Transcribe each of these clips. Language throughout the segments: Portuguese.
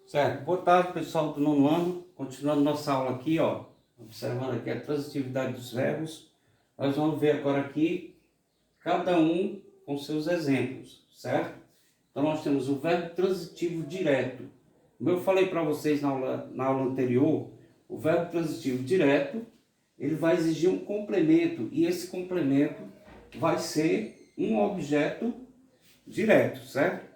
Certo, boa tarde pessoal do nono ano, continuando nossa aula aqui, ó, observando aqui a transitividade dos verbos. Nós vamos ver agora aqui, cada um com seus exemplos, certo? Então nós temos o verbo transitivo direto. Como eu falei para vocês na aula anterior, o verbo transitivo direto, ele vai exigir um complemento, e esse complemento vai ser um objeto direto, certo?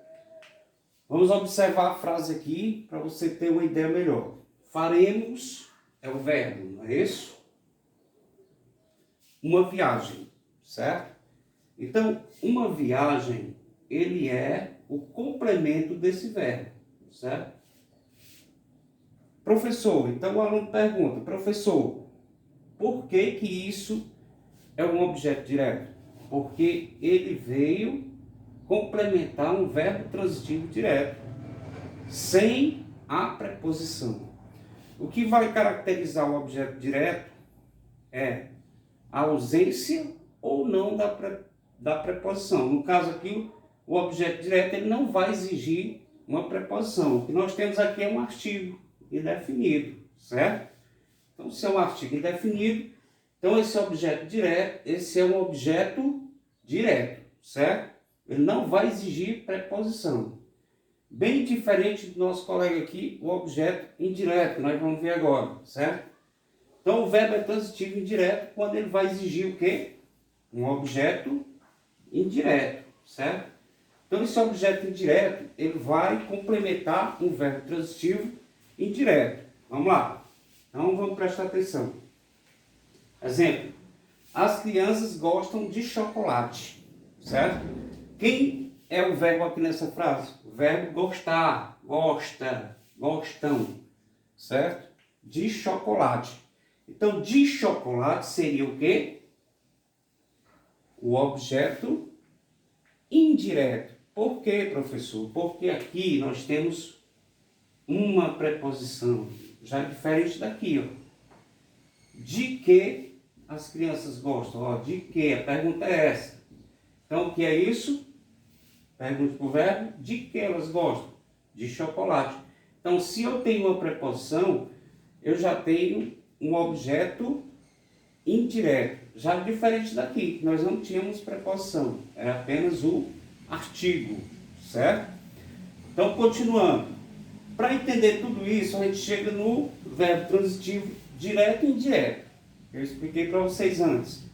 Vamos observar a frase aqui para você ter uma ideia melhor. Faremos é o verbo, não é isso? Uma viagem, certo? Então, uma viagem, ele é o complemento desse verbo, certo? Professor, então o aluno pergunta, professor, por que que isso é um objeto direto? Porque ele veio complementar um verbo transitivo direto, sem a preposição. O que vai caracterizar o objeto direto é a ausência ou não da preposição. No caso aqui, o objeto direto ele não vai exigir uma preposição. O que nós temos aqui é um artigo indefinido, certo? Então, se é um artigo indefinido, então esse objeto direto, esse é um objeto direto, certo? Ele não vai exigir preposição. Bem diferente do nosso colega aqui, o objeto indireto, que nós vamos ver agora, certo? Então, o verbo é transitivo indireto quando ele vai exigir o quê? Um objeto indireto, certo? Então, esse objeto indireto, ele vai complementar um verbo transitivo indireto. Vamos lá. Então, vamos prestar atenção. Exemplo. As crianças gostam de chocolate, certo? Quem é o verbo aqui nessa frase? O verbo gostar, gosta, gostam, certo? De chocolate. Então, de chocolate seria o quê? O objeto indireto. Por quê, professor? Porque aqui nós temos uma preposição, já diferente daqui, ó. De que as crianças gostam? Ó, de que? A pergunta é essa. Então, o que é isso? Pergunta para o verbo, de que elas gostam? De chocolate. Então, se eu tenho uma preposição, eu já tenho um objeto indireto. Já diferente daqui, que nós não tínhamos preposição. Era apenas o artigo, certo? Então, continuando. Para entender tudo isso, a gente chega no verbo transitivo direto e indireto. Eu expliquei para vocês antes.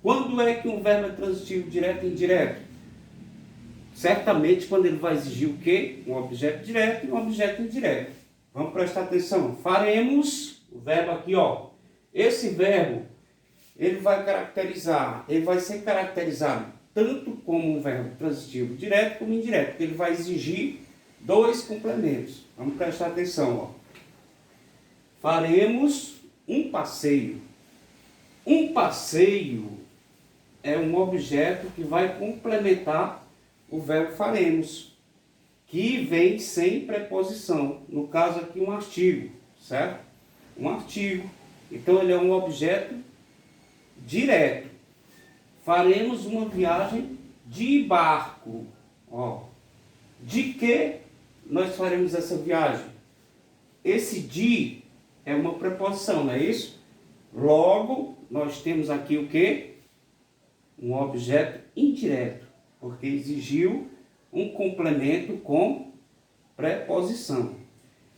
Quando é que um verbo é transitivo direto e indireto? Certamente quando ele vai exigir o quê? Um objeto direto e um objeto indireto. Vamos prestar atenção. Faremos, o verbo aqui, ó. Esse verbo, ele vai ser caracterizado tanto como um verbo transitivo direto como indireto, porque ele vai exigir dois complementos. Vamos prestar atenção, ó. Faremos um passeio. Um passeio é um objeto que vai complementar o verbo faremos, que vem sem preposição. No caso aqui, um artigo, certo? Um artigo. Então, ele é um objeto direto. Faremos uma viagem de barco. Ó. De que nós faremos essa viagem? Esse de é uma preposição, não é isso? Logo, nós temos aqui o quê? Um objeto indireto, porque exigiu um complemento com preposição.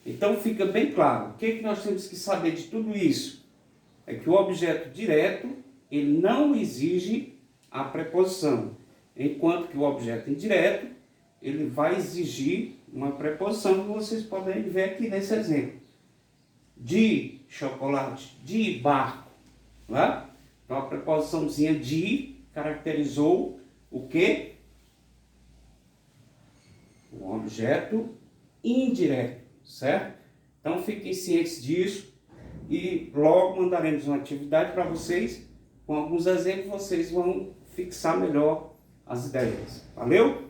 Então fica bem claro. O que nós temos que saber de tudo isso? É que o objeto direto, ele não exige a preposição, enquanto que o objeto indireto, ele vai exigir uma preposição, que vocês podem ver aqui nesse exemplo. De chocolate, de barco. Não é? Então a preposiçãozinha de caracterizou o quê? Um objeto indireto, certo? Então fiquem cientes disso e logo mandaremos uma atividade para vocês. Com alguns exemplos vocês vão fixar melhor as ideias. Valeu?